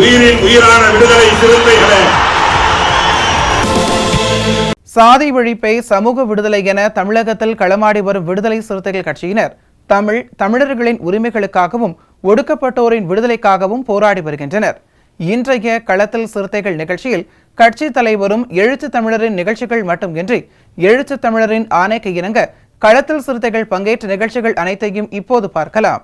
உயிரின் உயிரான விடுதலை சிறுத்தைகளே, சாதி ஒழிப்பை சமூக விடுதலை என தமிழகத்தில் களமாடி வரும் விடுதலை சிறுத்தைகள் கட்சியினர் தமிழர்களின் உரிமைகளுக்காகவும் ஒடுக்கப்பட்டோரின் விடுதலைக்காகவும் போராடி வருகின்றனர். இன்றைய களத்தில் சிறுத்தைகள் நிகழ்ச்சியில் கட்சி தலைவரும் எழுத்து தமிழரின் நிகழ்ச்சிகள் மட்டுமின்றி எழுத்து தமிழரின் ஆணைக்கு இணங்க களத்தில் சிறுத்தைகள் பங்கேற்ற நிகழ்ச்சிகள் அனைத்தையும் இப்போது பார்க்கலாம்.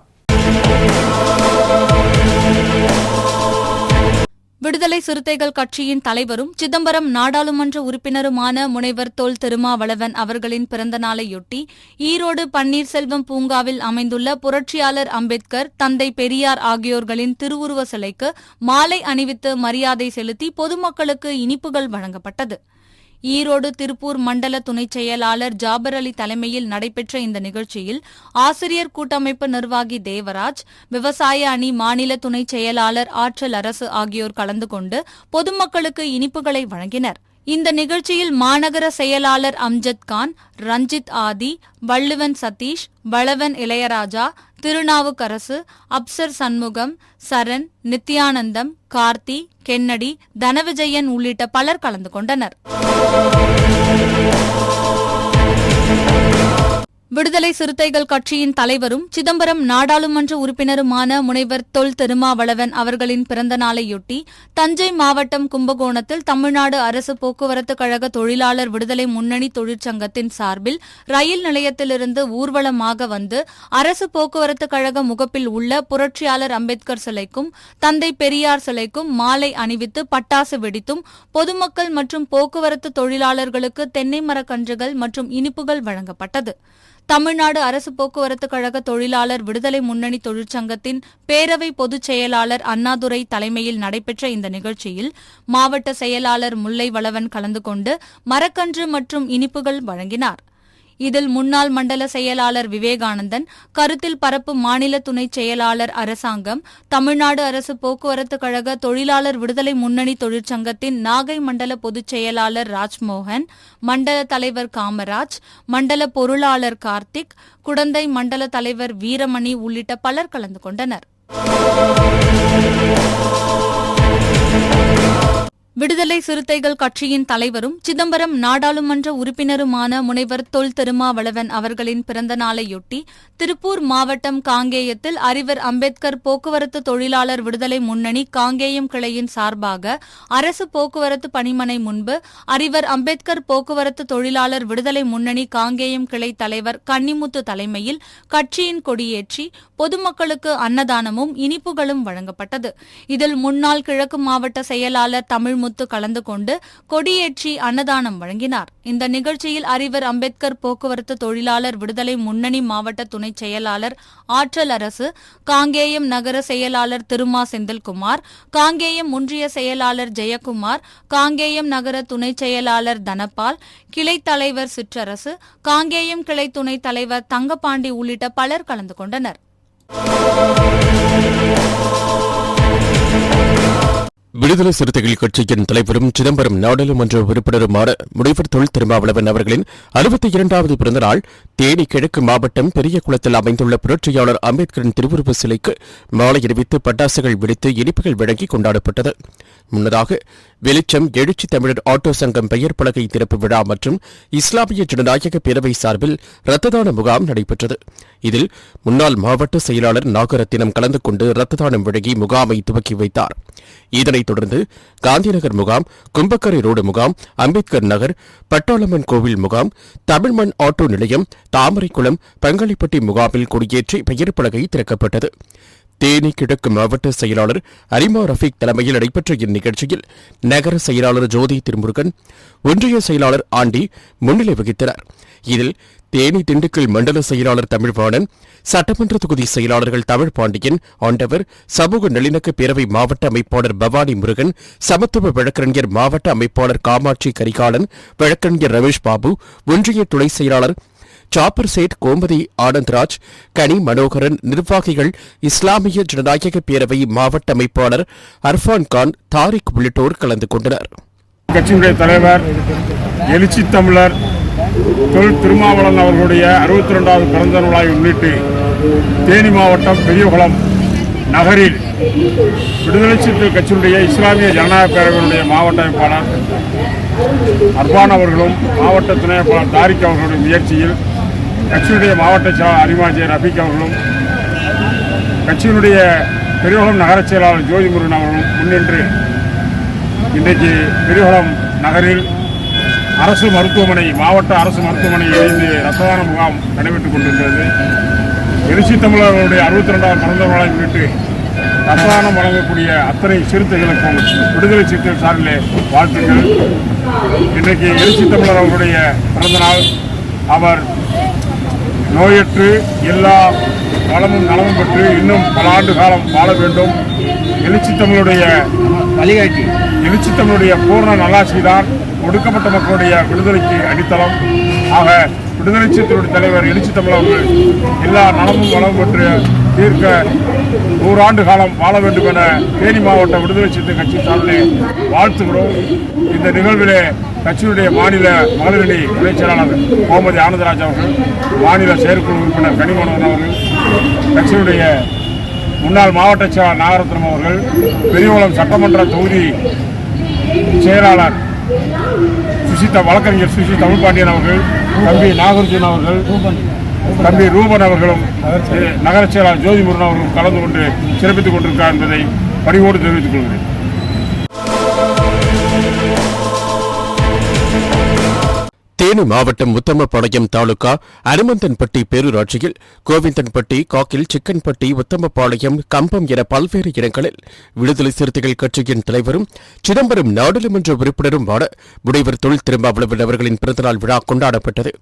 விடுதலை சிறுத்தைகள் கட்சியின் தலைவரும் சிதம்பரம் நாடாளுமன்ற உறுப்பினருமான முனைவர் தொல் திருமாவளவன் அவர்களின் பிறந்த நாளையொட்டி ஈரோடு பன்னீர்செல்வம் பூங்காவில் அமைந்துள்ள புரட்சியாளர் அம்பேத்கர், தந்தை பெரியார் ஆகியோர்களின் திருவுருவ சிலைக்கு மாலை அணிவித்து மரியாதை செலுத்தி பொதுமக்களுக்கு இனிப்புகள் வழங்கப்பட்டது. ஈரோடு திருப்பூர் மண்டல துணைச் செயலாளர் ஜாபர் அலி தலைமையில் நடைபெற்ற இந்த நிகழ்ச்சியில் ஆசிரியர் கூட்டமைப்பு நிர்வாகி தேவராஜ், விவசாய அணி மாநில துணைச் செயலாளர் ஆற்றல் அரசு ஆகியோர் கலந்து கொண்டு பொதுமக்களுக்கு இனிப்புகளை வழங்கினர். இந்த நிகழ்ச்சியில் மாநகர செயலாளர் அம்ஜத் கான், ரஞ்சித் ஆதி, வள்ளுவன் சதீஷ், வளவன் இளையராஜா, திருநாவுக்கரசு, அப்சர் சண்முகம், சரண், நித்யானந்தம், கார்த்தி, கென்னடி, தனவிஜயன் உள்ளிட்ட பலர் கலந்து கொண்டனர். விடுதலை சிறுத்தைகள் கட்சியின் தலைவரும் சிதம்பரம் நாடாளுமன்ற உறுப்பினருமான முனைவர் தொல் திருமாவளவன் அவர்களின் பிறந்த நாளையொட்டி தஞ்சை மாவட்டம் கும்பகோணத்தில் தமிழ்நாடு அரசு போக்குவரத்து கழக தொழிலாளர் விடுதலை முன்னணி தொழிற்சங்கத்தின் சார்பில் ரயில் நிலையத்திலிருந்து ஊர்வலமாக வந்து அரசு போக்குவரத்து கழக முகப்பில் உள்ள புரட்சியாளர் அம்பேத்கர் சிலைக்கும் தந்தை பெரியார் சிலைக்கும் மாலை அணிவித்து பட்டாசு வெடித்தும் பொதுமக்கள் மற்றும் போக்குவரத்து தொழிலாளர்களுக்கு தென்னை மரக்கன்றுகள் மற்றும் இனிப்புகள் வழங்கப்பட்டது. தமிழ்நாடு அரசு போக்குவரத்து கழக தொழிலாளர் விடுதலை முன்னணி தொழிற்சங்கத்தின் பேரவை பொதுச் செயலாளர் அண்ணாதுரை தலைமையில் நடைபெற்ற இந்த நிகழ்ச்சியில் மாவட்ட செயலாளர் முல்லை வளவன் கலந்து கொண்டு மரக்கன்று மற்றும் இனிப்புகள் வழங்கினார். இதில் முன்னாள் மண்டல செயலாளர் விவேகானந்தன், கருத்தில் பரப்பு மாநில துணைச் செயலாளர் அரசாங்கம், தமிழ்நாடு அரசு போக்குவரத்து கழக தொழிலாளர் விடுதலை முன்னணி தொழிற்சங்கத்தின் நாகை மண்டல பொதுச் செயலாளர் ராஜ்மோகன், மண்டல தலைவர் காமராஜ், மண்டல பொருளாளர் கார்த்திக், குடந்தை மண்டல தலைவர் வீரமணி உள்ளிட்ட பலர் கலந்து கொண்டனர். விடுதலை சிறுத்தைகள் கட்சியின் தலைவரும் சிதம்பரம் நாடாளுமன்ற உறுப்பினருமான முனைவர் தொல் திருமாவளவன் அவர்களின் பிறந்த நாளையொட்டி திருப்பூர் மாவட்டம் காங்கேயத்தில் அறிவர் அம்பேத்கர் போக்குவரத்து தொழிலாளர் விடுதலை முன்னணி காங்கேயம் கிளையின் சார்பாக அரசு போக்குவரத்து பணிமனை முன்பு அறிவர் அம்பேத்கர் போக்குவரத்து தொழிலாளர் விடுதலை முன்னணி காங்கேயம் கிளை தலைவர் கன்னிமுத்து தலைமையில் கட்சியின் கொடியேற்றி பொதுமக்களுக்கு அன்னதானமும் இனிப்புகளும் வழங்கப்பட்டது. இதில் முன்னாள் கிழக்கு மாவட்ட செயலாளர் தமிழ்முத்து கலந்து கொண்டு கொடியேற்றி அன்னதானம் வழங்கினார். இந்த நிகழ்ச்சியில் அறிவர் அம்பேத்கர் போக்குவரத்து தொழிலாளர் விடுதலை முன்னணி மாவட்ட துணைச் செயலாளர் ஆற்றல் அரசு, காங்கேயம் நகர செயலாளர் திருமா செந்தில்குமார், காங்கேயம் ஒன்றிய செயலாளர் ஜெயக்குமார், காங்கேயம் நகர துணைச் செயலாளர் தனபால், கிளை தலைவர் சிற்றரசு, காங்கேயம் கிளை துணைத் தலைவர் தங்கபாண்டி உள்ளிட்ட பலர் கலந்து கொண்டனர். விடுதலை சிறுத்தைகள் கட்சியின் தலைவரும் சிதம்பரம் நாடாளுமன்ற உறுப்பினருமான முனைவர் தொல் திருமாவளவன் அவர்களின் 62வது பிறந்தநாள் தேனி கிழக்கு மாவட்டம் பெரியகுளத்தில் அமைந்துள்ள புரட்சியாளர் அம்பேத்கரின் திருவுருவ சிலைக்கு மாலை அணிவித்து பட்டாசுகள் வெடித்து இனிப்புகள் வழங்கி கொண்டாடப்பட்டது. முன்னதாக வெளிச்சம் எழுச்சி தமிழர் ஆட்டோ சங்கம் பெயர் பலகை திறப்பு விழா மற்றும் இஸ்லாமிய ஜனநாயக பேரவை சார்பில் இரத்த தான முகாம் நடைபெற்றது. இதில் முன்னாள் மாவட்ட செயலாளர் நாகரத்தினம் கலந்து கொண்டு இரத்த தானம் வழங்கி முகாமை துவக்கி வைத்தார். இதனைத் தொடர்ந்து காந்திநகர் முகாம், கும்பக்கரை ரோடு முகாம், அம்பேத்கர் நகர், பட்டாளம்மன் கோவில் முகாம், தமிழ்மண் ஆட்டோ நிலையம், தாமரைக்குளம், பங்காளிப்பட்டி முகாமில் கொடியேற்றி பெயர் பலகை திறக்கப்பட்டது. தேனி கிழக்கு மாவட்ட செயலாளர் அரிமா ரஃபீக் தலைமையில் நடைபெற்ற இந்நிகழ்ச்சியில் நகர செயலாளர் ஜோதி திருமுருகன், ஒன்றிய செயலாளர் ஆண்டி முன்னிலை வகித்தனர். இதில் தேனி திண்டுக்கல் மண்டல செயலாளர் தமிழ்வாணன், சட்டமன்ற தொகுதி செயலாளர்கள் தமிழ் பாண்டியன், ஆண்டவர், சமூக நல்லிணக்க பேரவை மாவட்ட அமைப்பாளர் பவானி முருகன், சமத்துவ வழக்கறிஞர் மாவட்ட அமைப்பாளர் காமாட்சி கரிகாலன், வழக்கறிஞர் ரமேஷ் பாபு, ஒன்றிய துணை செயலாளர் சாப்பர் சேட் கோமதி ஆனந்த்ராஜ், கனி மனோகரன், நிர்வாகிகள், இஸ்லாமிய ஜனநாயக பேரவை மாவட்ட அமைப்பாளர் அர்ஃபான் கான், தாரிக் உள்ளிட்டோர் கலந்து கொண்டனர். கட்சியினுடைய தலைவர் எழுச்சி தமிழர் தொல் திருமாவளவன் அவர்களுடைய 62வது பிறந்த நாளை முன்னிட்டு தேனி மாவட்டம் பெரியகுளம் நகரில் விடுதலை சிறுத்தைகள் கட்சியினுடைய இஸ்லாமிய ஜனநாயக பேரவையினுடைய மாவட்ட அமைப்பாளர் அர்பான் அவர்களும் மாவட்ட துணை அமைப்பாளர் தாரிக் அவர்களுடைய முயற்சியில் கட்சியினுடைய மாவட்ட செயலாளர் அரிமாஜே ரஃபீக் அவர்களும் கட்சியினுடைய பெரியகுளம் நகர செயலாளர் ஜோதி முருகன் அவர்களும் முன்னின்று இன்றைக்கு பெரியகுளம் நகரில் அரசு மருத்துவமனை மாவட்ட அரசு மருத்துவமனையில் இணைந்து ரத்ததான முகாம் நடைபெற்றுக் கொண்டிருக்கிறது. எழுச்சி தமிழர்களுடைய 62வது பிறந்த நாளை முன்னிட்டு ரத்ததானம் வழங்கக்கூடிய அத்தனை சிறுத்தைகளுக்கும் விடுதலை சிறுத்தைகள் சார்பிலே வாழ்த்துக்கள். இன்றைக்கு எழுச்சி தமிழர் அவர்களுடைய பிறந்தநாள். அவர் நோயற்று எல்லா வளமும் நலமும் பெற்று இன்னும் பல ஆண்டு காலம் வாழ வேண்டும். எழுச்சி தமிழுடைய வழிகாட்டி எழுச்சி தமிழுடைய பூர்ண நல்லாட்சிதான் ஒடுக்கப்பட்ட மக்களுடைய விடுதலைக்கு அடித்தளம். ஆக விடுதலை சிறுத்தைகளுடைய தலைவர் எழுச்சி தமிழ் அவர்கள் எல்லா நலமும் வளமும் பெற்று தீர்க்க 100 ஆண்டு காலம் வாழ வேண்டும் என தேனி மாவட்ட விடுதலை சிறுத்தை கட்சி சார்பிலே வாழ்த்துகிறோம். இந்த நிகழ்விலே கட்சியுடைய மாநில மகளிரணி துணை செயலாளர் கோமதி ஆனந்தராஜ் அவர்கள், மாநில செயற்குழு உறுப்பினர் கனிமனோகரன் அவர்கள், கட்சியுடைய முன்னாள் மாவட்ட செயலாளர் நாகரத்னம் அவர்கள், பெரியகுளம் சட்டமன்ற தொகுதி செயலாளர் வழக்கறிஞர் சுசி தமிழ்பாண்டியன் அவர்கள், தம்பி நாகர்ஜுன் அவர்கள், தம்பி ரூபன் அவர்களும் நகர செயலாளர் ஜோதி முருகன் அவர்களும் கலந்து கொண்டு சிறப்பித்துக் கொண்டிருக்கிறார் என்பதை பணிவோடு தெரிவித்துக் கொள்கிறேன். தேனி மாவட்டம் உத்தமபாளையம் தாலுகா அனுமந்தன்பட்டி பேரூராட்சியில் கோவிந்தன்பட்டி, காக்கில், சிக்கன்பட்டி, உத்தமபாளையம், கம்பம் என பல்வேறு இடங்களில் விடுதலை சிறுத்தைகள் கட்சியின் தலைவரும் சிதம்பரம் நாடாளுமன்ற உறுப்பினருமான முனைவர் தொல் திருமாவளவன் அவர்களின் பிறந்தநாள் விழா கொண்டாடப்பட்டது.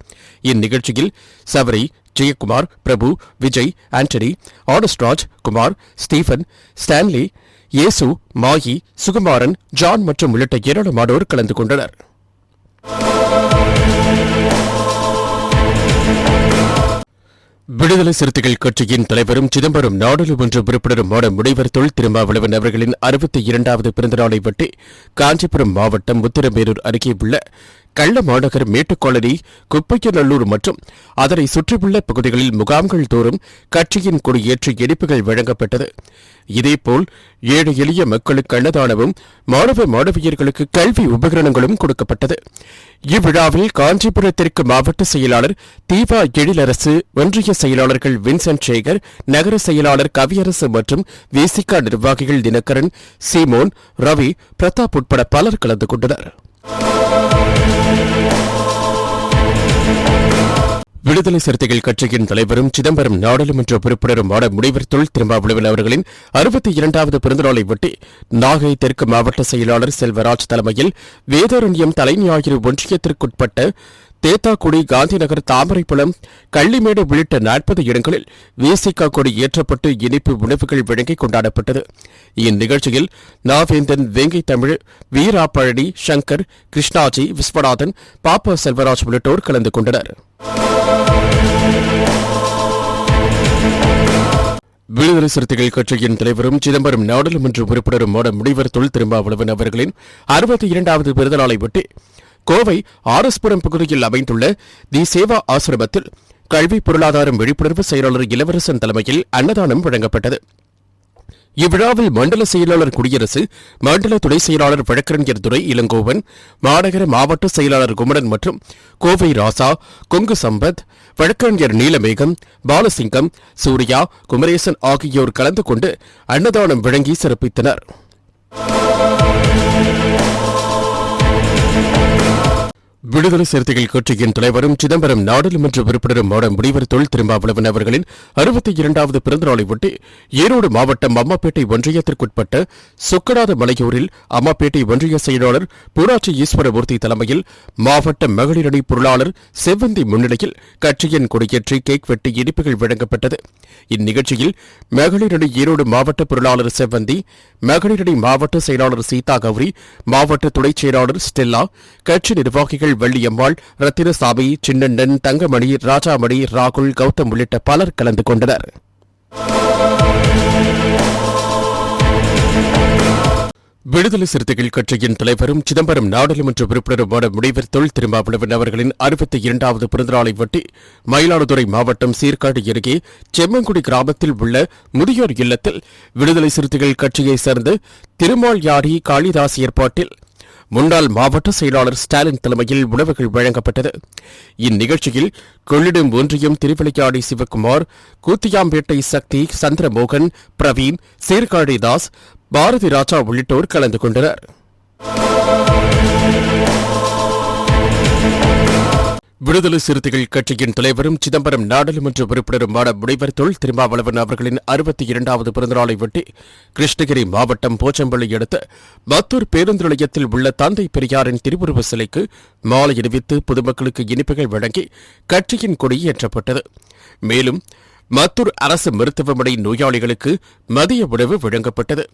இந்நிகழ்ச்சியில் சபரி, ஜெயக்குமார், பிரபு, விஜய், ஆண்டனி, ஆனஸ்ராஜ், குமார், ஸ்டீபன், ஸ்டான்லி, இயேசு, மாயி, சுகுமாரன், ஜான் மற்றும் உள்ளிட்ட ஏராளமானோர் கலந்து கொண்டனர். விடுதலை சிறுத்தைகள் கட்சியின் தலைவரும் சிதம்பரம் நாடாளுமன்ற உறுப்பினருமான முனைவர் தொல் திருமாவளவன் அவர்களின் 62வது பிறந்தநாளை ஒட்டி காஞ்சிபுரம் மாவட்டம் உத்திரமேரூர் அருகே உள்ள கள்ளமாநகர் மேட்டுக்காலனி, குப்பையநல்லூர் மற்றும் அதனை சுற்றியுள்ள பகுதிகளில் முகாம்கள் தோறும் கட்சியின் கொடியேற்றி இனிப்புகள் வழங்கப்பட்டது. இதேபோல் ஏழை எளிய மக்களுக்கு அன்னதானமும் மாணவ மாணவியர்களுக்கு கல்வி உபகரணங்களும் கொடுக்கப்பட்டது. இவ்விழாவில் காஞ்சிபுரத்திற்கு மாவட்ட செயலாளர் தீபா எழிலரசு, ஒன்றிய செயலாளர்கள் வின்சென்ட் சேகர், நகர செயலாளர் கவியரசு மற்றும் விசிக நிர்வாகிகள் தினகரன், சீமோன், ரவி, பிரதாப் உட்பட பலர் கலந்து கொண்டனர். விடுதலை சிறுத்தைகள் கட்சியின் தலைவரும் சிதம்பரம் நாடாளுமன்ற உறுப்பினருமான முனைவர் தொல் திருமாவளவன் அவர்களின் 62வது பிறந்தநாளை ஒட்டி நாகை தெற்கு மாவட்ட செயலாளர் செல்வராஜ் தலைமையில் வேதாரண்யம் தலைஞாயிறு ஒன்றியத்திற்குட்பட்ட தேத்தாக்குடி, காந்திநகர், தாமரைப்புலம், கள்ளிமேடு உள்ளிட்ட 40 இடங்களில் விசிக கொடி ஏற்றப்பட்டு இனிப்பு உணவுகள் வழங்கி கொண்டாடப்பட்டது. இந்நிகழ்ச்சியில் நாவேந்தன், வேங்கை தமிழ், வீராப்பழனி, சங்கர், கிருஷ்ணாஜி, விஸ்வநாதன், பாப்பா செல்வராஜ் உள்ளிட்டோர் கலந்து கொண்டனர். விடுதலை சிறுத்தைகள் கட்சியின் தலைவரும் சிதம்பரம் நாடாளுமன்ற உறுப்பினருமான முனைவர் தொல் திருமாவளவன் அவர்களின் 62வது பிறந்தநாளை ஒட்டி கோவை ஆர்எஸ்புரம் பகுதியில் அமைந்துள்ள தி சேவா ஆசிரமத்தில் கல்வி பொருளாதாரம் விழிப்புணர்வு செயலாளர் இளவரசன் தலைமையில் அன்னதானம் வழங்கப்பட்டது. இவ்விழாவில் மண்டல செயலாளர் குடியரசு, மண்டல துணை செயலாளர் வழக்கறிஞர் துரை இளங்கோவன், மாநகர மாவட்ட செயலாளர் குமரன் மற்றும் கோவை ராசா, கொங்கு சம்பத், வழக்கறிஞர் நீலமேகம், பாலசிங்கம், சூர்யா, குமரேசன் ஆகியோர் கலந்து கொண்டு அன்னதானம் வழங்கி சிறப்பித்தனர். விடுதலை சிறுத்தைகள் கட்சியின் தலைவரும் சிதம்பரம் நாடாளுமன்ற உறுப்பினருமான முனைவர் தொல் திருமாவளவன் அவர்களின் 62வது பிறந்தநாளை ஒட்டி ஈரோடு மாவட்டம் அம்மாப்பேட்டை ஒன்றியத்திற்குட்பட்ட சொக்கடாத மலையூரில் அம்மாப்பேட்டை ஒன்றிய செயலாளர் பூராட்சி ஈஸ்வரமூர்த்தி தலைமையில் மாவட்ட மகளிரணி பொருளாளர் செவ்வந்தி முன்னிலையில் கட்சியின் கொடியேற்றி கேக் வெட்டி இனிப்புகள் வழங்கப்பட்டது. இந்நிகழ்ச்சியில் மகளிரணி ஈரோடு மாவட்ட பொருளாளர் செவ்வந்தி, மகளிரணி மாவட்ட செயலாளர் சீதா கௌரி, மாவட்ட துணைச் செயலாளர் ஸ்டெல்லா, கட்சி நிர்வாகிகள் வெள்ளியம்மாள், ரத்தினசாமி, சின்னண்ணன், தங்கமணி, ராஜாமணி, ராகுல், கௌதம் உள்ளிட்ட பலர் கலந்து கொண்டனர். விடுதலை சிறுத்தைகள் கட்சியின் தலைவரும் சிதம்பரம் நாடாளுமன்ற உறுப்பினருமான முனைவர் தொல் திருமாவளவன் அவர்களின் 62வது பிறந்தநாளை ஒட்டி மயிலாடுதுறை மாவட்டம் சீர்காழி அருகே செம்மங்குடி கிராமத்தில் உள்ள முதியோர் இல்லத்தில் விடுதலை சிறுத்தைகள் கட்சியைச் சேர்ந்த திருமால் யாரி காளிதாஸ் ஏற்பாட்டில் முன்னாள் மாவட்ட செயலாளர் ஸ்டாலின் தலைமையில் உணவுகள் வழங்கப்பட்டது. இந்நிகழ்ச்சியில் கொள்ளிடம் ஒன்றியம் திருவிளையாடி சிவக்குமார், கூத்தியாம்பேட்டை சக்தி, சந்திரமோகன், பிரவீன், சீர்காழிதாஸ், பாரதி ராஜா உள்ளிட்டோர் கலந்து கொண்டனர். விடுதலை சிறுத்தைகள் கட்சியின் தலைவரும் சிதம்பரம் நாடாளுமன்ற உறுப்பினருமான முனைவர் தொல் திருமாவளவன் அவர்களின் 62வது பிறந்தநாளை ஒட்டி கிருஷ்ணகிரி மாவட்டம் போச்சம்பள்ளி அடுத்த மத்தூர் பேருந்து நிலையத்தில் உள்ள தந்தை பெரியாரின் திருவுருவ சிலைக்கு மாலை அணிவித்து பொதுமக்களுக்கு இனிப்புகள் வழங்கி கட்சியின் கொடி ஏற்றப்பட்டது. மேலும் மத்தூர் அரசு மருத்துவமனை நோயாளிகளுக்கு மதிய உணவு வழங்கப்பட்டது.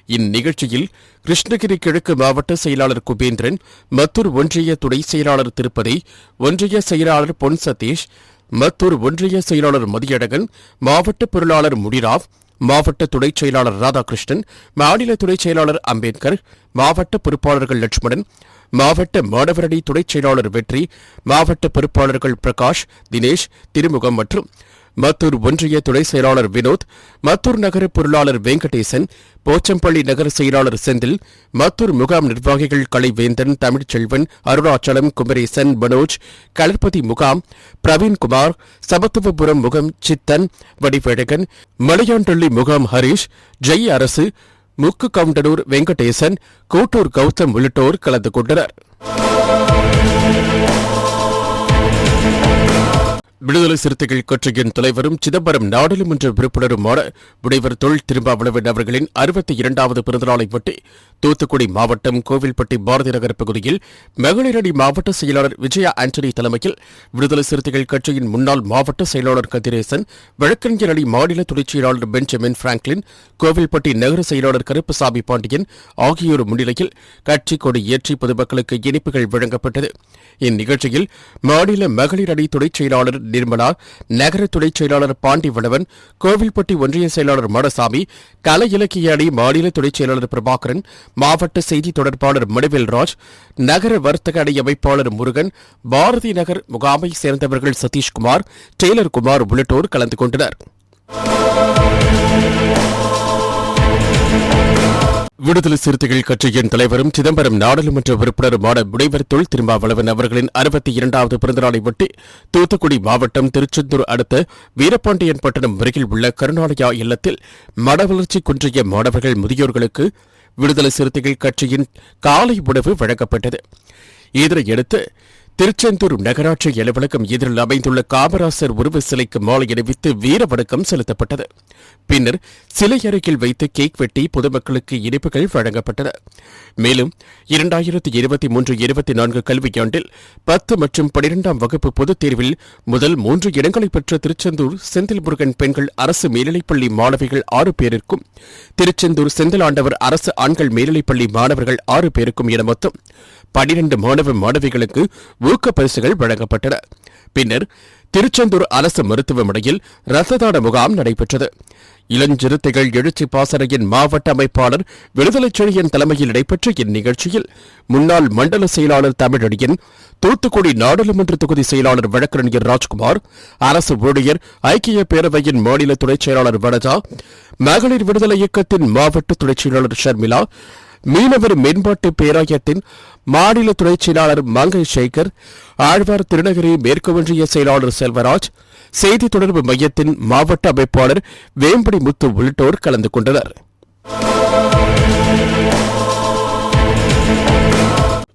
இந்நிகழ்ச்சியில் கிருஷ்ணகிரி கிழக்கு மாவட்ட செயலாளர் குபேந்திரன், மத்தூர் ஒன்றிய துணை செயலாளர் திருப்பதி, ஒன்றிய செயலாளர் பொன் சதீஷ், மத்தூர் ஒன்றிய செயலாளர் மதியழகன், மாவட்ட பொருளாளர் முடிராவ், மாவட்ட துணைச் செயலாளர் ராதாகிருஷ்ணன், மாநில துணைச் செயலாளர் அம்பேத்கர், மாவட்ட பொறுப்பாளர்கள் லட்சுமணன், மாவட்ட மாணவரணி துணைச் செயலாளர் வெற்றி, மாவட்ட பொறுப்பாளர்கள் பிரகாஷ், தினேஷ், திருமுகம் மற்றும் மத்தூர் ஒன்றிய துணை செயலாளர் வினோத், மத்தூர் நகர பொருளாளர் வெங்கடேசன், போச்சம்பள்ளி நகர செயலாளர் செந்தில், மத்தூர் முகாம் நிர்வாகிகள் கலைவேந்தன், தமிழ்ச்செல்வன், அருணாச்சலம், குமரேசன், மனோஜ், களர்பதி முகாம், பிரவீன்குமார், சமத்துவபுரம் முகாம் சித்தன், வடிவேழகன், மலையாண்டள்ளி முகாம் ஹரீஷ், ஜெய் அரசு, முக்கு கவுண்டனூர் வெங்கடேசன், கோட்டூர் கௌதம் உள்ளிட்டோர் கலந்து கொண்டனர். விடுதலை சிறுத்தைகள் கட்சியின் தலைவரும் சிதம்பரம் நாடாளுமன்ற உறுப்பினருமான முனைவர் தொல் திருமாவளவன் அவர்களின் 62வது பிறந்தநாளை ஒட்டி தூத்துக்குடி மாவட்டம் கோவில்பட்டி பாரதி நகர் பகுதியில் மகளிரணி மாவட்ட செயலாளர் விஜயா ஆண்டனி தலைமையில் விடுதலை சிறுத்தைகள் கட்சியின் முன்னாள் மாவட்ட செயலாளர் கதிரேசன், வழக்கறிஞர் அணி மாநில துணைச் செயலாளர் பெஞ்சமின் பிராங்க்லின், கோவில்பட்டி நகர செயலாளர் கருப்பசாமி பாண்டியன் ஆகியோர் முன்னிலையில் கட்சி கொடி ஏற்றி பொதுமக்களுக்கு இனிப்புகள் வழங்கப்பட்டது. இந்நிகழ்ச்சியில் மாநில மகளிர் அணி துணைச் செயலாளர் நிர்மலா, நகர துணைச் செயலாளர் பாண்டிவளவன், கோவில்பட்டி ஒன்றிய செயலாளர் மடசாமி, கலை இலக்கிய அணி மாநில துணைச் செயலாளர் பிரபாகரன், மாவட்ட செய்தி தொடர்பாளர் மணிவேல்ராஜ், நகர வர்த்தக அணி அமைப்பாளர் முருகன், பாரதி நகர் முகாமை சேர்ந்தவர்கள் சதீஷ்குமார், டெய்லர் குமார் உள்ளிட்டோர் கலந்து கொண்டனர். விடுதலை சிறுத்தைகள் கட்சியின் தலைவரும் சிதம்பரம் நாடாளுமன்ற உறுப்பினருமான முனைவர் தொல் திருமாவளவன் அவர்களின் 62வது பிறந்தநாளை ஒட்டி தூத்துக்குடி மாவட்டம் திருச்செந்தூர் அடுத்த வீரபாண்டியன் பட்டணம் அருகில் உள்ள கருணாலயா இல்லத்தில் மனவளர்ச்சி குன்றிய மாணவர்கள் முதியோர்களுக்கு விடுதலை சிறுத்தைகள் கட்சியின் காலை உணவு வழங்கப்பட்டது. இதனையடுத்து திருச்செந்தூர் நகராட்சி அலுவலகம் எதிரில் அமைந்துள்ள காமராசர் உருவ சிலைக்கு மாலை அணிவித்து வீர வணக்கம் செலுத்தப்பட்டது. பின்னர் சிலை அருகில் வைத்து கேக் வெட்டி பொதுமக்களுக்கு இனிப்புகள் வழங்கப்பட்டன. மேலும் 2023-24 கல்வியாண்டில் 10 மற்றும் 12ஆம் வகுப்பு பொதுத் தேர்வில் முதல் 3 இடங்களை பெற்ற திருச்செந்தூர் செந்தில் முருகன் பெண்கள் அரசு மேல்நிலைப்பள்ளி மாணவிகள் 6 பேருக்கும், திருச்செந்தூர் செந்தில் ஆண்டவர் அரசு ஆண்கள் மேல்நிலைப்பள்ளி மாணவர்கள் 6 பேருக்கும் என மொத்தம் 12 மாணவ மாணவிகளுக்கு ஊக்க பரிசுகள் வழங்கப்பட்டன. பின்னர் திருச்செந்தூர் அரசு மருத்துவமனையில் ரத்த தான முகாம் நடைபெற்றது. இளஞ்சிறுத்தைகள் எழுச்சி பாசறையின் மாவட்ட அமைப்பாளர் விடுதலை செழியன் தலைமையில் நடைபெற்ற இந்நிகழ்ச்சியில் முன்னாள் மண்டல செயலாளர் தமிழடியன், தூத்துக்குடி நாடாளுமன்ற தொகுதி செயலாளர் வழக்கறிஞர் ராஜ்குமார், அரசு ஊழியர் ஐக்கிய பேரவையின் மாநில துணைச் செயலாளர் வனஜா, மகளிர் விடுதலை இயக்கத்தின் மாவட்ட துணைச் செயலாளர் ஷர்மிளா, மீனவர் மேம்பாட்டு பேராயத்தின் மாநில துணைச் செயலாளர் மங்கை சேகர், ஆழ்வார் திருநகரி மேற்கு ஒன்றிய செயலாளர் செல்வராஜ், செய்தி தொடர்பு மையத்தின் மாவட்ட அமைப்பாளர் வேம்படி முத்து உள்ளிட்டோர் கலந்து கொண்டனர்.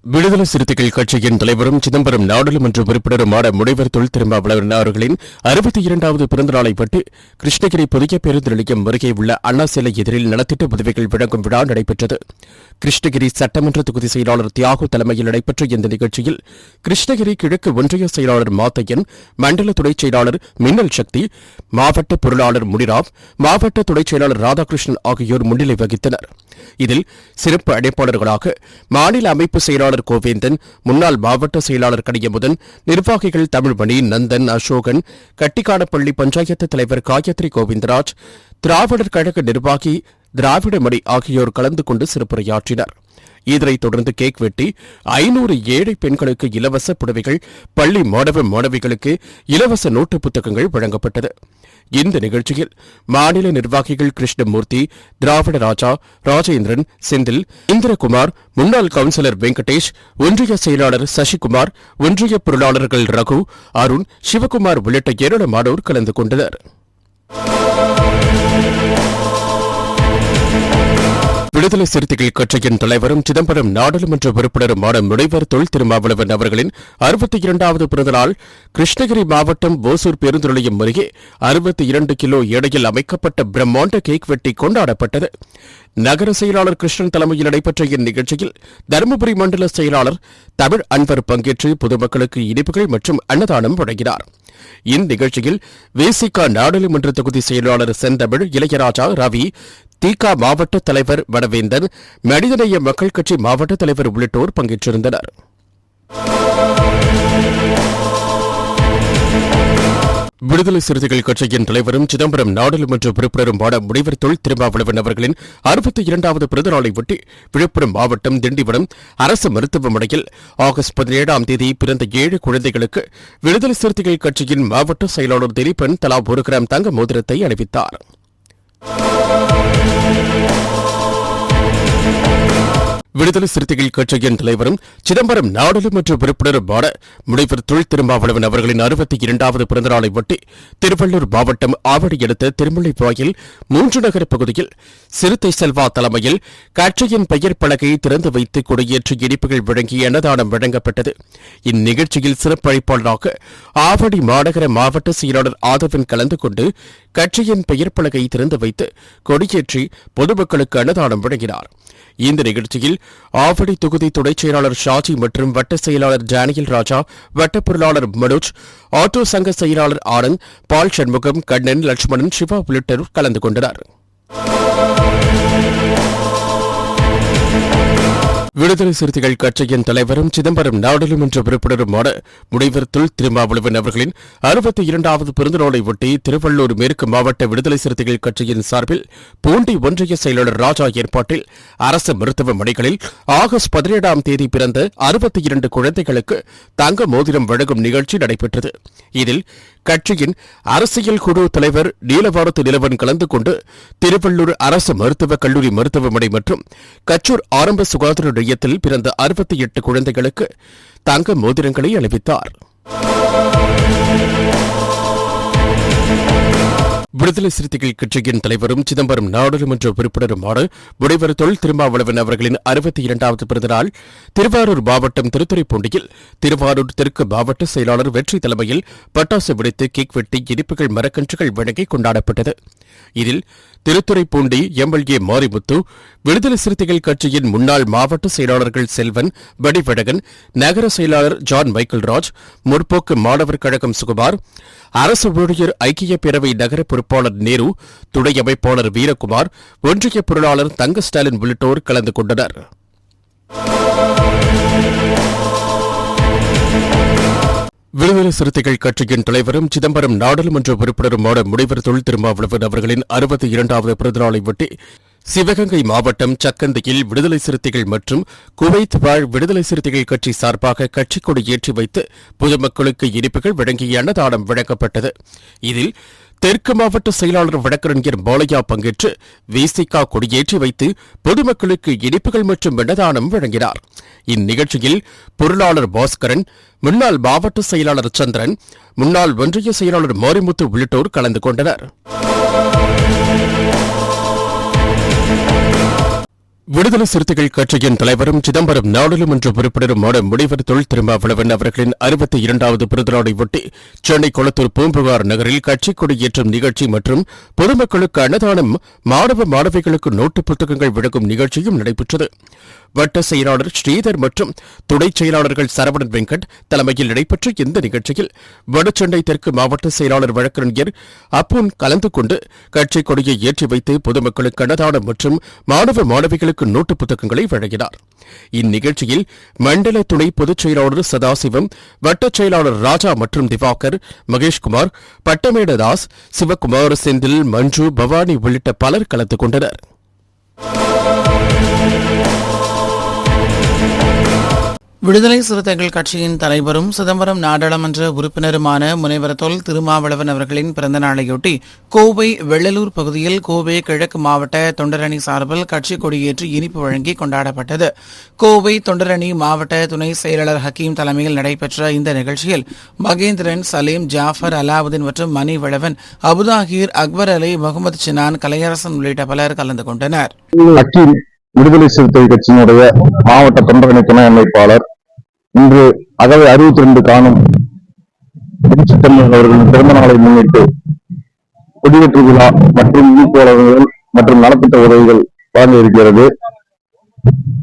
விடுதலை சிறுத்தைகள் கட்சியின் தலைவரும் சிதம்பரம் நாடாளுமன்ற உறுப்பினருமான முனைவர் தொல் திருமாவளவன் அவர்களின் 62வது பிறந்தநாளை பற்றி கிருஷ்ணகிரி புதிய பேருந்து நிலையம் அருகே உள்ள அண்ணா சிலை எதிரில் நலத்திட்ட உதவிகள் வழங்கும் விழா நடைபெற்றது. கிருஷ்ணகிரி சட்டமன்ற தொகுதி செயலாளர் தியாகு தலைமையில் நடைபெற்ற இந்த நிகழ்ச்சியில் கிருஷ்ணகிரி கிழக்கு ஒன்றிய செயலாளர் மாத்தையன், மண்டல துணைச் செயலாளர் மின்னல் சக்தி, மாவட்ட பொருளாளர் முனிராவ், மாவட்ட துணைச் செயலாளர் ராதாகிருஷ்ணன் ஆகியோர் முன்னிலை வகித்தனர். இதில் சிறப்பு அழைப்பாளர்களாக மாநில அமைப்பு செயலாளர் கோவேந்தன், முன்னாள் மாவட்ட செயலாளர் கனியமுதன், நிர்வாகிகள் தமிழ்மணி, நந்தன், அசோகன், கட்டிக்கானப்பள்ளி பஞ்சாயத்து தலைவர் காயத்ரி கோவிந்தராஜ், திராவிடர் கழக நிர்வாகி திராவிடமணி ஆகியோர் கலந்து கொண்டு சிறப்புரையாற்றினர். இதனைத் தொடர்ந்து கேக் வெட்டி 500 ஏழை பெண்களுக்கு இலவச புடவைகள், பள்ளி மாணவ மாணவிகளுக்கு இலவச நோட்டு புத்தகங்கள் வழங்கப்பட்டது. இந்த நிகழ்ச்சியில் மாநில நிர்வாகிகள் கிருஷ்ணமூர்த்தி, திராவிட ராஜா, ராஜேந்திரன், செந்தில், இந்திரகுமார், முன்னாள் கவுன்சிலர் வெங்கடேஷ், ஒன்றிய செயலாளர் சசிகுமார், ஒன்றிய பொருளாளர்கள் ரகு, அருண், சிவகுமார் உள்ளிட்ட ஏராளமானோர் கலந்து கொண்டனர். விடுதலை சிறுத்தைகள் கட்சியின் தலைவரும் சிதம்பரம் நாடாளுமன்ற உறுப்பினருமான முனைவர் தொல் திருமாவளவன் அவர்களின் 62வது பிறந்தநாள் கிருஷ்ணகிரி மாவட்டம் ஓசூர் பேருந்து நிலையம் அருகே 62 கிலோ எடையில் அமைக்கப்பட்ட பிரம்மாண்ட கேக் வெட்டி கொண்டாடப்பட்டது. நகர செயலாளர் கிருஷ்ணன் தலைமையில் நடைபெற்ற இந்நிகழ்ச்சியில் தருமபுரி மண்டல செயலாளர் தமிழ் அன்வர் பங்கேற்று பொதுமக்களுக்கு இனிப்புகள் மற்றும் அன்னதானம் வழங்கினார். இந்நிகழ்ச்சியில் விசிக நாடாளுமன்ற தொகுதி செயலாளர் செந்தமிழ், இளையராஜா, ரவி, திக மாவட்ட தலைவர் வடவேந்தன், மனிதநேய மக்கள் கட்சி மாவட்ட தலைவர் உள்ளிட்டோர் பங்கேற்றிருந்தனர். விடுதலை சிறுத்தைகள் கட்சியின் தலைவரும் சிதம்பரம் நாடாளுமன்ற உறுப்பினருமான முனைவர் தொல் திருமாவளவன் அவர்களின் 62வது பிறந்தநாளை ஒட்டி விழுப்புரம் மாவட்டம் திண்டிவனம் அரசு மருத்துவமனையில் ஆகஸ்ட் 17ஆம் தேதி பிறந்த 7 குழந்தைகளுக்கு விடுதலை சிறுத்தைகள் கட்சியின் மாவட்ட செயலாளர் திலீபன் தலா 1 கிராம் தங்க மோதிரத்தை அணிவித்தார். விடுதலை சிறுத்தைகள் கட்சியின் தலைவரும் சிதம்பரம் நாடாளுமன்ற உறுப்பினருமான முனைவர் தொல் திருமாவளவன் அவர்களின் 62வது பிறந்தநாளை ஒட்டி திருவள்ளூர் மாவட்டம் ஆவடி அடுத்த திருமுல்லைவாயில் 3 நகர பகுதியில் சிறுத்தை செல்வா தலைமையில் கட்சியின் பெயர் பலகையை திறந்து வைத்து கொடியேற்றி இனிப்புகள் வழங்கி அன்னதானம் வழங்கப்பட்டது. இந்நிகழ்ச்சியில் சிறப்பு அழைப்பாளராக ஆவடி மாநகர மாவட்ட செயலாளர் ஆதவன் கலந்து கொண்டு கட்சியின் பெயர் பலகையை திறந்து வைத்து கொடியேற்றி பொதுமக்களுக்கு அன்னதானம் வழங்கினார். இந்த நிகழ்ச்சியில் ஆவடி தொகுதி துணைச் செயலாளர் ஷாஜி மற்றும் வட்ட செயலாளர் டேனியல் ராஜா, வட்ட பொருளாளர் மனோஜ், ஆட்டோ சங்க செயலாளர் ஆனந்த், பால் சண்முகம், கண்ணன், லட்சுமணன், சிவா உள்ளிட்டோர் கலந்து கொண்டனர். விடுதலை சிறுத்தைகள் கட்சியின் தலைவரும் சிதம்பரம் நாடாளுமன்ற உறுப்பினருமான முனைவர் தொல் திருமாவளவன் அவர்களின் 62வது பிறந்தநாளை ஒட்டி திருவள்ளூர் மேற்கு மாவட்ட விடுதலை சிறுத்தைகள் கட்சியின் சார்பில் பூண்டி ஒன்றிய செயலாளர் ராஜா ஏற்பாட்டில் அரசு மருத்துவமனைகளில் ஆகஸ்ட் 17ஆம் தேதி பிறந்த 62 குழந்தைகளுக்கு தங்க மோதிரம் வழங்கும் நிகழ்ச்சி நடைபெற்றது. இதில் கட்சியின் அரசியல் குழு தலைவர் நீலவாரத்து நிலவன் கலந்து கொண்டு திருவள்ளூர் அரசு மருத்துவக் கல்லூரி மருத்துவமனை மற்றும் கச்சூர் ஆரம்ப சுகாதார நிலையத்தில் பிறந்த 68 குழந்தைகளுக்கு தங்க மோதிரங்களை அணிவித்தார். விடுதலை சிறுத்தைகள் கட்சியின் தலைவரும் சிதம்பரம் நாடாளுமன்ற உறுப்பினருமான முனைவர் தொல் திருமாவளவன் அவர்களின் 62வது பிறந்தநாள் திருவாரூர் மாவட்டம் திருத்துறைப்பூண்டியில் திருவாரூர் தெற்கு மாவட்ட செயலாளர் வெற்றி தலைமையில் பட்டாசு வெடித்து கேக் வெட்டி இனிப்புகள் மரக்கன்றுகள் வழங்கி கொண்டாடப்பட்டது. இதில் திருத்துறைப்பூண்டி எம்எல்ஏ மாரிமுத்து, விடுதலை சிறுத்தைகள் கட்சியின் முன்னாள் மாவட்ட செயலாளர்கள் செல்வன், வடிவழகன், நகர செயலாளர் ஜான் மைக்கேல் ராஜ், முற்போக்கு மாணவர் கழகம் சுகுமார், அரசு ஊழியர் ஐக்கிய பேரவை நகர பொறுப்பாளர் நேரு, துணை அமைப்பாளர் வீரகுமார், ஒன்றிய பொருளாளர் தங்க ஸ்டாலின் உள்ளிட்டோர் கலந்து கொண்டனர். விடுதலை சிறுத்தைகள் கட்சியின் தலைவரும் சிதம்பரம் நாடாளுமன்ற உறுப்பினருமான முனைவர் தொல் திருமாவளவன் அவர்களின் 62வது பிறந்தநாளை ஒட்டி சிவகங்கை மாவட்டம் சக்கந்தியில் விடுதலை சிறுத்தைகள் மற்றும் குவைத் வாழ் விடுதலை சிறுத்தைகள் கட்சி சார்பாக கட்சிக் கொடி ஏற்றி வைத்து பொதுமக்களுக்கு இனிப்புகள் வழங்கிய அன்னதானம் வழங்கப்பட்டது. இதில் தெற்கு மாவட்ட செயலாளர் வழக்கறிஞர் பாலையா பங்கேற்று விசிக கொடியேற்றி வைத்து பொதுமக்களுக்கு இனிப்புகள் மற்றும் அன்னதானம் வழங்கினார். இந்நிகழ்ச்சியில் பொருளாளர் பாஸ்கரன், முன்னாள் மாவட்ட செயலாளர் சந்திரன், முன்னாள் ஒன்றிய செயலாளர் மாரிமுத்து உள்ளிட்டோர் கலந்து கொண்டனர். விடுதலை சிறுத்தைகள் கட்சியின் தலைவரும் சிதம்பரம் நாடாளுமன்ற உறுப்பினருமான முனைவர் தொல் திருமாவளவன் அவர்களின் 62வது பிறந்தநாளை ஒட்டி சென்னை கொளத்தூர் பூம்புகார் நகரில் கட்சிக் கொடியேற்றும் நிகழ்ச்சி மற்றும் பொதுமக்களுக்கு அன்னதானம், மாணவ மாணவிகளுக்கு நோட்டு புத்தகங்கள் வழங்கும் நிகழ்ச்சியும் நடைபெற்றது. வட்ட செயலாளர் ஸ்ரீதர் மற்றும் துணை செயலாளர்கள் சரவணன் வெங்கட் தலைமையில் நடைபெற்ற இந்த நிகழ்ச்சியில் வடசென்னை தெற்கு மாவட்ட செயலாளர் வழக்கறிஞர் அப்பூன் கலந்து கொண்டு கட்சிக் கொடியை ஏற்றி வைத்து பொதுமக்களுக்கு அன்னதானம் மற்றும் மாணவ மாணவிகளுக்கு நோட்டு புத்தகங்களை வழங்கினார். இந்நிகழ்ச்சியில் மண்டல துணை பொதுச் செயலாளர் சதாசிவம், வட்டச் செயலாளர் ராஜா மற்றும் திவாகர், மகேஷ்குமார், பட்டமேடதாஸ், சிவக்குமார், செந்தில், மஞ்சு, பவானி உள்ளிட்ட பலர் கலந்து கொண்டனர். விடுதலை சிறுத்தைகள் கட்சியின் தலைவரும் சிதம்பரம் நாடாளுமன்ற உறுப்பினருமான முனைவர் தொல் திருமாவளவன் அவர்களின் பிறந்தநாளையொட்டி கோவை வெள்ளலூர் பகுதியில் கோவை கிழக்கு மாவட்ட தொண்டரணி சார்பில் கட்சி கொடியேற்றி இனிப்பு வழங்கி கொண்டாடப்பட்டது. கோவை தொண்டரணி மாவட்ட துணை செயலாளர் ஹக்கீம் தலைமையில் நடைபெற்ற இந்த நிகழ்ச்சியில் மகேந்திரன், சலீம், ஜாஃபர், அலாவுதீன் மற்றும் மணி வளவன், அபுதாகிர், அக்பர் அலி, முகமது சினான், கலையரசன் உள்ளிட்ட பலர் கலந்து கொண்டனர். விடுதலை சிறுத்தை கட்சியினுடைய மாவட்ட தொண்டரணி துணை அமைப்பாளர் இன்று அகவை 62 காணும் அவர்களின் பிறந்த நாளை முன்னிட்டு கொடியேற்று விழா மற்றும் இனிப்புகள் மற்றும் நலத்திட்ட உதவிகள் வழங்க இருக்கிறது.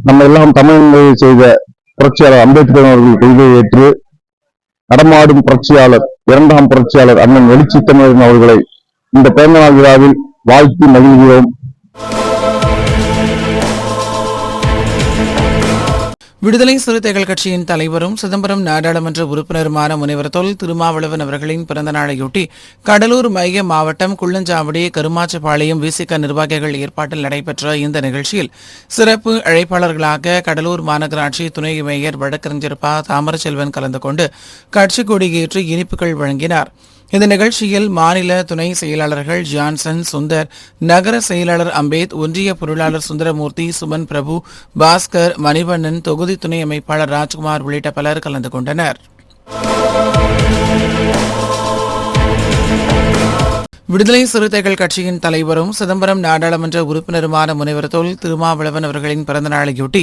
நம்ம எல்லாம் தமிழ் செய்த புரட்சியாளர் அம்பேத்கர் அவர்கள் கொள்கையை ஏற்று நடமாடும் புரட்சியாளர், 2ஆம் புரட்சியாளர் அண்ணன் எழுச்சி தமிழன் அவர்களை இந்த பிறந்தநாள் விழாவில் வாழ்த்தி மகிழ்கிறோம். விடுதலை சிறுத்தைகள் கட்சியின் தலைவரும் சிதம்பரம் நாடாளுமன்ற உறுப்பினருமான முனைவர் தொல் திருமாவளவன் அவர்களின் பிறந்தநாளையொட்டி கடலூர் மைய மாவட்டம் குள்ளஞ்சாவடி, கருமாச்சபாளையம் விசிக நிர்வாகிகள் ஏற்பாட்டில் நடைபெற்ற இந்த நிகழ்ச்சியில் சிறப்பு அழைப்பாளர்களாக கடலூர் மாநகராட்சி துணை மேயர் வழக்கறிஞர் ப. தாமரச்செல்வன் கலந்து கொண்டு கட்சி கொடியேற்றி இனிப்புகள் வழங்கினார். இந்த நிகழ்ச்சியில் மாநில துணை செயலாளர்கள் ஜான்சன், சுந்தர், நகர செயலாளர் அம்பேத், ஒன்றிய பொருளாளர் சுந்தரமூர்த்தி, சுமன் பிரபு, பாஸ்கர், மணிவண்ணன், தொகுதி துணை அமைப்பாளர் ராஜ்குமார் உள்ளிட்ட பலர் கலந்து கொண்டனர். விடுதலை சிறுத்தைகள் கட்சியின் தலைவரும் சிதம்பரம் நாடாளுமன்ற உறுப்பினருமான முனைவர் தொல் திருமாவளவன் அவர்களின் பிறந்தநாளையொட்டி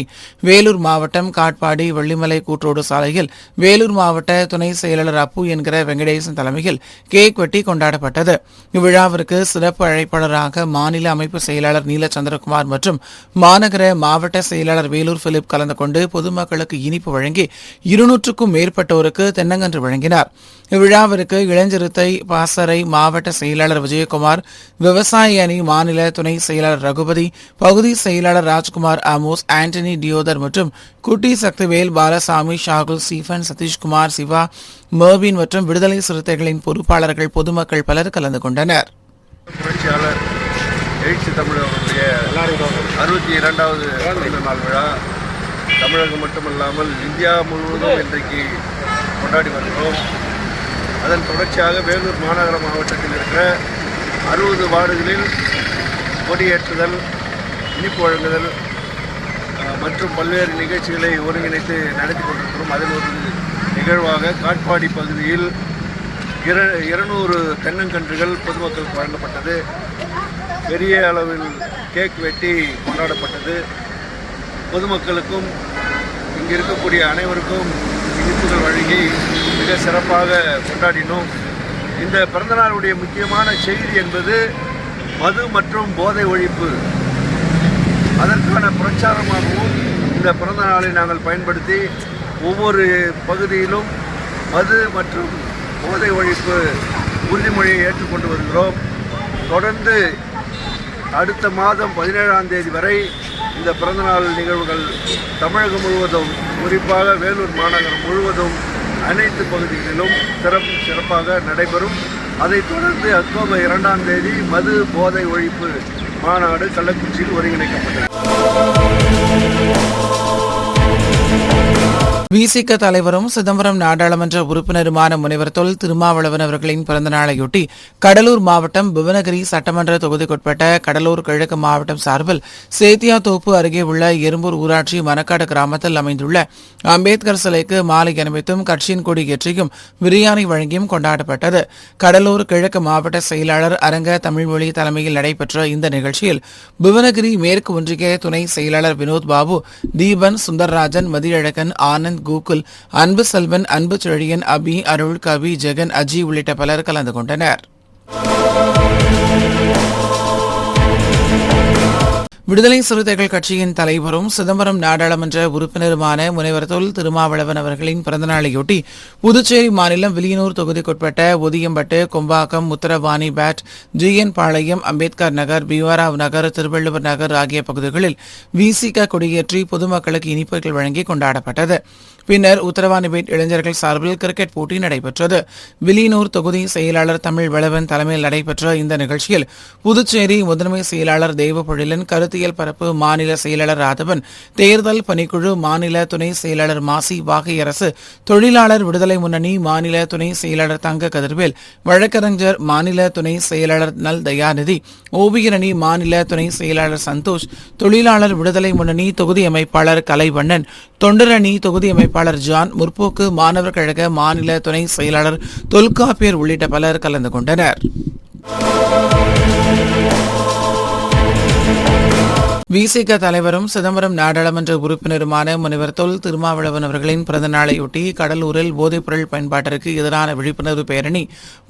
வேலூர் மாவட்டம் காட்பாடி வெள்ளிமலை கூற்றோடு சாலையில் வேலூர் மாவட்ட துணை செயலாளர் அப்பு என்கிற வெங்கடேசன் தலைமையில் கேக் வெட்டி கொண்டாடப்பட்டது. இவ்விழாவிற்கு சிறப்பு அழைப்பாளராக மாநில அமைப்பு செயலாளர் நீல சந்திரகுமார் மற்றும் மாநகர மாவட்ட செயலாளர் வேலூர் பிலிப் கலந்து கொண்டு பொதுமக்களுக்கு இனிப்பு வழங்கி 200க்கும் மேற்பட்டோருக்கு தென்னங்கன்று வழங்கினார். இவ்விழாவிற்கு இளஞ்சிறுத்தை பாசறை மாவட்ட செயலாளர் விஜயகுமார், விவசாய அணி மாநில துணை செயலாளர் ரகுபதி, பகுதி செயலாளர் ராஜ்குமார், ஆமோஸ், ஆண்டனி டியோதர் மற்றும் குட்டி சக்திவேல், பாலசாமி, ஷாகுல், ஸ்டீபன், சதீஷ்குமார், சிவா, மர்வின் மற்றும் விடுதலை சிறுத்தைகளின் பொறுப்பாளர்கள், பொதுமக்கள் பலர் கலந்து கொண்டனர். புரட்சியாளர் எழுச்சி தமிழர்களுடைய 62வது பிறந்த நாள் விழா தமிழகம் மட்டுமல்லாமல் இந்தியா முழுவதும் இன்றைக்கு கொண்டாடி வருகிறோம். அதன் தொடர்ச்சியாக வேலூர் மாநகர மாவட்டத்தில் இருக்கிற 60 வார்டுகளில் கொடியேற்றுதல், இனிப்பு வழங்குதல் மற்றும் பல்வேறு நிகழ்ச்சிகளை ஒருங்கிணைத்து நடத்தி கொண்டிருக்கிறோம். அதில் ஒரு நிகழ்வாக காட்பாடி பகுதியில் 200 தென்னங்கன்றுகள் பொதுமக்களுக்கு வழங்கப்பட்டது. பெரிய அளவில் கேக் வெட்டி கொண்டாடப்பட்டது. பொதுமக்களுக்கும் இங்கு இருக்கக்கூடிய அனைவருக்கும் இனிப்புகள் வழங்கி மிக சிறப்பாக கொண்டாடினோம். இந்த பிறந்தநாளுடைய முக்கியமான செய்தி என்பது மது மற்றும் போதை ஒழிப்பு. அதற்கான பிரச்சாரமாகவும் இந்த பிறந்த நாளை நாங்கள் பயன்படுத்தி ஒவ்வொரு பகுதியிலும் மது மற்றும் போதை ஒழிப்பு உறுதிமொழியை ஏற்றுக்கொண்டு வருகிறோம். தொடர்ந்து அடுத்த மாதம் 17ஆம் தேதி வரை இந்த பிறந்தநாள் நிகழ்வுகள் தமிழகம் முழுவதும், குறிப்பாக வேலூர் மாநகரம் முழுவதும் அனைத்து பகுதிகளிலும் சிறப்பாக நடைபெறும். அதைத் தொடர்ந்து அக்டோபர் 2ஆம் தேதி மது போதை ஒழிப்பு மாநாடு கள்ளக்குறிச்சியில் ஒருங்கிணைக்கப்பட்டது. விசிக தலைவரும் சிதம்பரம் நாடாளுமன்ற உறுப்பினருமான முனைவர் தொல் திருமாவளவன் அவர்களின் பிறந்தநாளையொட்டி கடலூர் மாவட்டம் புவனகிரி சட்டமன்ற தொகுதிக்குட்பட்ட கடலூர் கிழக்கு மாவட்டம் சார்பில் சேத்தியாத்தோப்பு அருகே உள்ள எறும்பூர் ஊராட்சி மணக்காடு கிராமத்தில் அமைந்துள்ள அம்பேத்கர் சிலைக்கு மாலை அணிவித்தும் கட்சியின் கொடி ஏற்றியும் பிரியாணி வழங்கியும் கொண்டாடப்பட்டது. கடலூர் கிழக்கு மாவட்ட செயலாளர் அரங்க தமிழ்மொழி தலைமையில் நடைபெற்ற இந்த நிகழ்ச்சியில் புவனகிரி மேற்கு ஒன்றிய துணை செயலாளர் வினோத் பாபு, தீபன், சுந்தர்ராஜன், மதியழகன், ஆனந்த், கூகுள், அன்பு செல்வன், அன்பு செழியன், அபி, அருள், கவி, ஜெகன், அஜி உள்ளிட்ட பலர் கலந்து கொண்டனர். விடுதலை சிறுத்தைகள் கட்சியின் தலைவரும் சிதம்பரம் நாடாளுமன்ற உறுப்பினருமான முனைவர் தொல் திருமாவளவன் அவர்களின் பிறந்தநாளையொட்டி புதுச்சேரி மாநிலம் வில்லியனூர் தொகுதிக்குட்பட்ட ஒதியம்பட்டு, கொம்பாக்கம், உத்தரவாணி பேட், ஜிஎன் பாளையம், அம்பேத்கர் நகர், பிஆர்ஆர் நகர், திருவள்ளுவர் நகர் ஆகிய பகுதிகளில் விசிக கொடியேற்றி பொதுமக்களுக்கு இனிப்புகள் வழங்கி கொண்டாடப்பட்டது. பின்னர் உத்தரவாணிபேட் இளைஞர்கள் சார்பில் கிரிக்கெட் போட்டி நடைபெற்றது. வில்லியனூர் தொகுதி செயலாளர் தமிழ் வளவன் தலைமையில் நடைபெற்ற இந்த நிகழ்ச்சியில் புதுச்சேரி முதன்மை செயலாளர் தேவபொழிலன், கருத்தியல் பரப்பு மாநில செயலாளர் ராதவன், தேர்தல் பணிக்குழு மாநில துணை செயலாளர் மாசி வாகையரசு, தொழிலாளர் விடுதலை முன்னணி மாநில துணை செயலாளர் தங்க கதிர்வேல், வழக்கறிஞர் மாநில துணை செயலாளர் நல் தயாநிதி, ஓவியரணி மாநில துணை செயலாளர் சந்தோஷ், தொழிலாளர் விடுதலை முன்னணி தொகுதி அமைப்பாளர் கலைவண்ணன், தொண்டரணி தொகுதி அமைப்பாளர் ஜான், முற்போக்கு மாணவர் கழக மாநில துணை செயலாளர் தொல்காப்பியர் உள்ளிட்ட பலர் கலந்து கொண்டனர். விசிக தலைவரும் சிதம்பரம் நாடாளுமன்ற உறுப்பினருமான முனைவர் தொல் திருமாவளவன் அவர்களின் பிறந்தநாளையொட்டி கடலூரில் போதைப்பொருள் பயன்பாட்டிற்கு எதிரான விழிப்புணர்வு பேரணி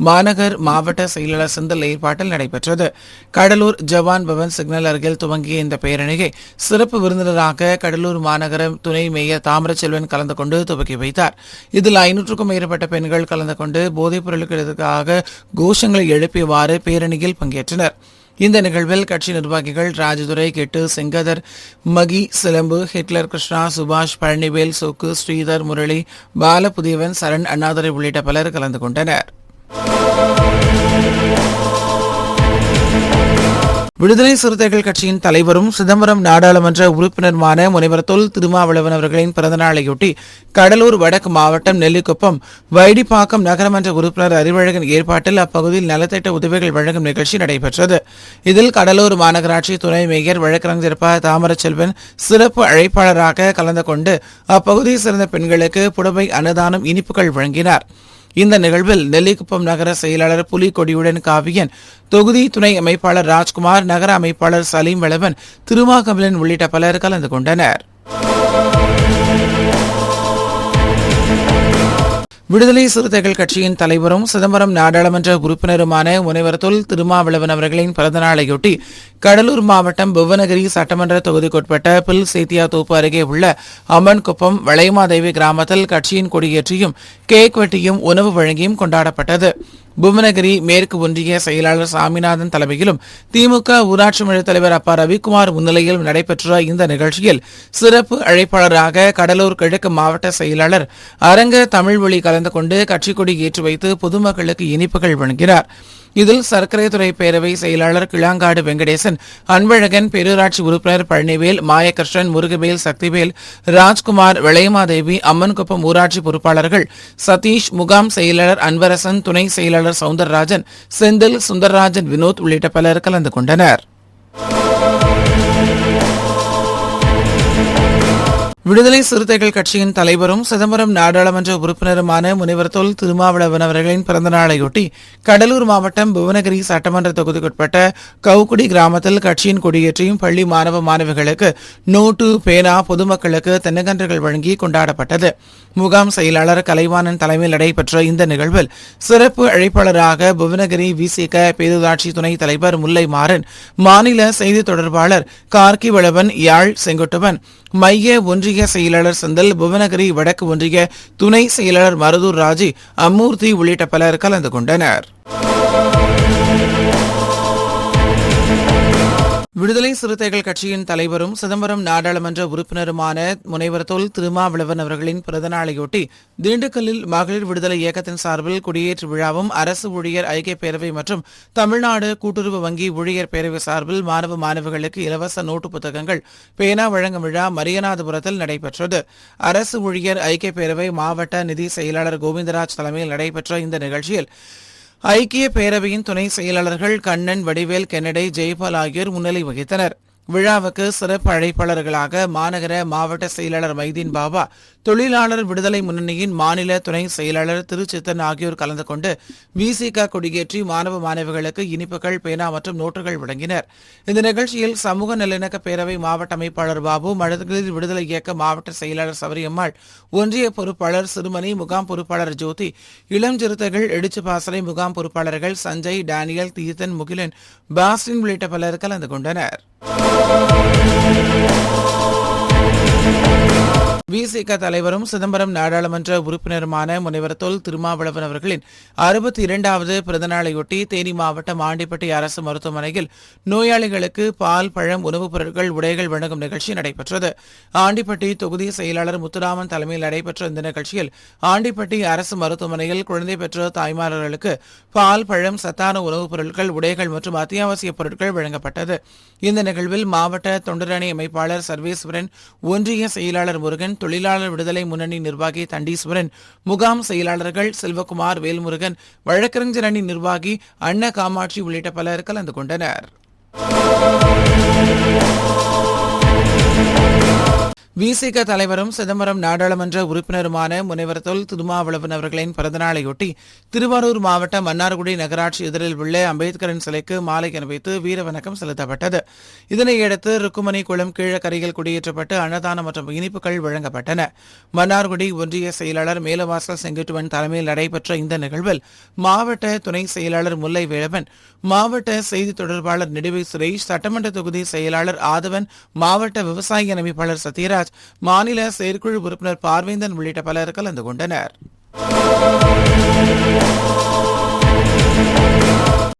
மாநகர் மாவட்ட செயலாளர் செந்தில் ஏற்பாட்டில் நடைபெற்றது. கடலூர் ஜவான் பவன் சிக்னல் அருகில் துவங்கிய இந்த பேரணியை சிறப்பு விருந்தினராக கடலூர் மாநகர துணை மேயர் தாமரச்செல்வன் கலந்து கொண்டு துவக்கி வைத்தார். இதில் 500க்கும் மேற்பட்ட பெண்கள் கலந்து கொண்டு போதைப்பொருளுக்கு எதிராக கோஷங்களை எழுப்பியவாறு பேரணியில் பங்கேற்றனர். இந்த நிகழ்வில் கட்சி நிர்வாகிகள் ராஜதுரை, கெட்டு, செங்கதர், மகி, சிலம்பு, ஹிட்லர், கிருஷ்ணா, சுபாஷ், பழனிவேல், சோக்கு, ஸ்ரீதர், முரளி, பால, புதியவன், சரண், அண்ணாதுரை உள்ளிட்ட பலர் கலந்து கொண்டனர். விடுதலை சிறுத்தைகள் கட்சியின் தலைவரும் சிதம்பரம் நாடாளுமன்ற உறுப்பினருமான முனைவர் தொல் திருமாவளவன் அவர்களின் பிறந்தநாளையொட்டி கடலூர் வடக்கு மாவட்டம் நெல்லிக்குப்பம் வைடிப்பாக்கம் நகரமன்ற உறுப்பினர் அறிவழகன் ஏற்பாட்டில் அப்பகுதியில் நலத்திட்ட உதவிகள் வழங்கும் நிகழ்ச்சி நடைபெற்றது. இதில் கடலூர் மாநகராட்சி துணை மேயர் வழக்கறிஞர் தாமரச்செல்வன் சிறப்பு அழைப்பாளராக கலந்து கொண்டு அப்பகுதியை சேர்ந்த பெண்களுக்கு புடவை, அன்னதானம், இனிப்புகள் வழங்கினார். இந்த நிகழ்வில் நெல்லிக்குப்பம் நகர செயலாளர் புலிகொடியுடன் காவியன், தொகுதி துணை அமைப்பாளர் ராஜ்குமார், நகர அமைப்பாளர் சலீம் வளவன், திருமாகமலன் உள்ளிட்ட பலர் கலந்து கொண்டனர். விடுதலை சிறுத்தைகள் கட்சியின் தலைவரும் சிதம்பரம் நாடாளுமன்ற உறுப்பினருமான முனைவர் தொல் திருமாவளவன் அவர்களின் பிறந்தநாளையொட்டி கடலூர் மாவட்டம் புவனகிரி சட்டமன்ற தொகுதிக்குட்பட்ட பில் சேத்தியாத்தோப்பு அருகே உள்ள அம்மன்குப்பம் வளையமாதேவி கிராமத்தில் கட்சியின் கொடியேற்றியும் கேக் வெட்டியும் உணவு வழங்கியும் கொண்டாடப்பட்டது. புவனகிரி மேற்கு ஒன்றிய செயலாளர் சாமிநாதன் தலைமையிலும் திமுக ஊராட்சி மன்ற தலைவர் அப்பா ரவிக்குமார் முன்னிலையிலும் நடைபெற்ற இந்த நிகழ்ச்சியில் சிறப்பு அழைப்பாளராக கடலூர் கிழக்கு மாவட்ட செயலாளர் அரங்க தமிழ்மொழி கலந்து கொண்டு கட்சி கொடி ஏற்றி வைத்து பொதுமக்களுக்கு இனிப்புகள் வழங்கினார். இதில் சர்க்கரைத்துறை பேரவை செயலாளர் கிளாங்காடு வெங்கடேசன், அன்பழகன், பேரூராட்சி உறுப்பினர் பழனிவேல், மாயகிருஷ்ணன், முருகவேல், சக்திவேல், ராஜ்குமார், விளையமாதேவி, அம்மன்குப்பம் ஊராட்சி பொறுப்பாளர்கள் சதீஷ், முகாம் செயலாளர் அன்பரசன், துணை செயலாளர் சவுந்தரராஜன், செந்தில், சுந்தரராஜன், வினோத் உள்ளிட்ட பலர் கலந்து கொண்டனர். விடுதலை சிறுத்தைகள் கட்சியின் தலைவரும் சிதம்பரம் நாடாளுமன்ற உறுப்பினருமான முனைவர் தொல் திருமாவளவன் அவர்களின் பிறந்தநாளையொட்டி கடலூர் மாவட்டம் புவனகிரி சட்டமன்ற தொகுதிக்குட்பட்ட கவுக்குடி கிராமத்தில் கட்சியின் கொடியேற்றியும் பள்ளி மாணவ மாணவிகளுக்கு நோட்டு, பேனா, பொதுமக்களுக்கு தென்னங்கன்றுகள் வழங்கி கொண்டாடப்பட்டது. முகாம் செயலாளர் கலைவாணன் தலைமையில் நடைபெற்ற இந்த நிகழ்வில் சிறப்பு அழைப்பாளராக புவனகிரி விசிக பேரூராட்சி துணைத் தலைவர் முல்லை மாறன், மாநில செய்தி தொடர்பாளர் கார்கி வளவன், யாழ் செங்குட்டுவன், மைய ஒன்றிய செயலாளர் செந்தில், புவனகிரி வடக்கு ஒன்றிய துணை செயலாளர் மருதூர் ராஜி, அம்மூர்த்தி உள்ளிட்ட பலர் கலந்து கொண்டனர். விடுதலை சிறுத்தைகள் கட்சியின் தலைவரும் சிதம்பரம் நாடாளுமன்ற உறுப்பினருமான முனைவர் தொல் திருமாவளவன் அவர்களின் பிறந்தநாளையொட்டி திண்டுக்கல்லில் மகளிர் விடுதலை இயக்கத்தின் சார்பில் குடியேற்று விழாவும் அரசு ஊழியர் ஐக்கிய பேரவை மற்றும் தமிழ்நாடு கூட்டுறவு வங்கி ஊழியர் பேரவை சார்பில் மாணவர்களுக்கு இலவச நோட்டு புத்தகங்கள் பேனா வழங்கும் விழா மரியநாதபுரத்தில் நடைபெற்றது. அரசு ஊழியர் ஐக்கிய பேரவை மாவட்ட நிதி செயலாளர் கோவிந்தராஜ் தலைமையில் நடைபெற்ற இந்த நிகழ்ச்சியில் ஐக்கிய பேரவையின் துணை செயலாளர்கள் கண்ணன், வடிவேல், கென்னடை, ஜெயபால் ஆகியோர் முன்னிலை வகித்தனர். விழாவுக்கு சிறப்பு அழைப்பாளர்களாக மாநகர மாவட்ட செயலாளர் மைதீன் பாபா, தொழிலாளர் விடுதலை முன்னணியின் மாநில துணை செயலாளர் திருச்சித்தன் ஆகியோர் கலந்து கொண்டு விசிக கொடியேற்றி மாணவர்களுக்கு இனிப்புகள், பேனா மற்றும் நோட்டுகள் வழங்கினர். இந்த நிகழ்ச்சியில் சமூக நல்லிணக்க பேரவை மாவட்ட அமைப்பாளர் பாபு, மகளிர் விடுதலை இயக்க மாவட்ட செயலாளர் சவரியம்மாள், ஒன்றிய பொறுப்பாளர் சிறுமணி, முகாம் பொறுப்பாளர் ஜோதி, இளம் சிறுத்தைகள் எழுச்சிபாசறை முகாம் பொறுப்பாளர்கள் சஞ்சய், டேனியல், தீர்த்தன், முகிலன், பாஸ்டின் உள்ளிட்ட பலர் கலந்து கொண்டனர். விசிக தலைவரும் சிதம்பரம் நாடாளுமன்ற உறுப்பினருமான முனைவர் தொல் திருமாவளவன் அவர்களின் 62வது பிறந்தநாளையொட்டி தேனி மாவட்டம் ஆண்டிப்பட்டி அரசு மருத்துவமனையில் நோயாளிகளுக்கு பால், பழம், உணவுப் பொருட்கள், உடைகள் வழங்கும் நிகழ்ச்சி நடைபெற்றது. ஆண்டிப்பட்டி தொகுதி செயலாளர் முத்துராமன் தலைமையில் நடைபெற்ற இந்த நிகழ்ச்சியில் ஆண்டிப்பட்டி அரசு மருத்துவமனையில் குழந்தை பெற்ற தாய்மார்களுக்கு பால், பழம், சத்தான உணவுப் பொருட்கள், உடைகள் மற்றும் அத்தியாவசிய பொருட்கள் வழங்கப்பட்டது. இந்த நிகழ்வில் மாவட்ட தொண்டரணி அமைப்பாளர் சர்வேஸ்வரன், ஒன்றிய செயலாளர் முருகன், தொழிலாளர் விடுதலை முன்னணி நிர்வாகி தண்டீஸ்வரன், முகாம் செயலாளர்கள் செல்வகுமார், வேல்முருகன், வழக்கறிஞர் அணி நிர்வாகி அன்ன காமாட்சி உள்ளிட்ட பலர் கலந்து கொண்டனர். விசிக தலைவரும் சிதம்பரம் நாடாளுமன்ற உறுப்பினருமான முனைவர் தொல் திருமாவளவன் அவர்களின் பிறந்தநாளையொட்டி திருவாரூர் மாவட்டம் மன்னார்குடி நகராட்சி எதிரில் உள்ள அம்பேத்கரின் சிலைக்கு மாலை அணிவித்து வீரவணக்கம் செலுத்தப்பட்டது. இதனையடுத்து ருக்குமணி குளம் கீழக்கரையில் குடியேற்றப்பட்டு அன்னதானம் மற்றும் இனிப்புகள் வழங்கப்பட்டன. மன்னார்குடி ஒன்றிய செயலாளர் மேலவாசல் செங்குட்டுவன் தலைமையில் நடைபெற்ற இந்த நிகழ்வில் மாவட்ட துணை செயலாளர் முல்லை வேலவன், மாவட்ட செய்தி தொடர்பாளர் நெடுவை சுரேஷ், சட்டமன்ற தொகுதி செயலாளர் ஆதவன், மாவட்ட விவசாய அமைப்பாளர் சத்யராஜ், மாநில செயற்குழு உறுப்பினர் பார்வேந்தன் உள்ளிட்ட பலர் கலந்து கொண்டனர்.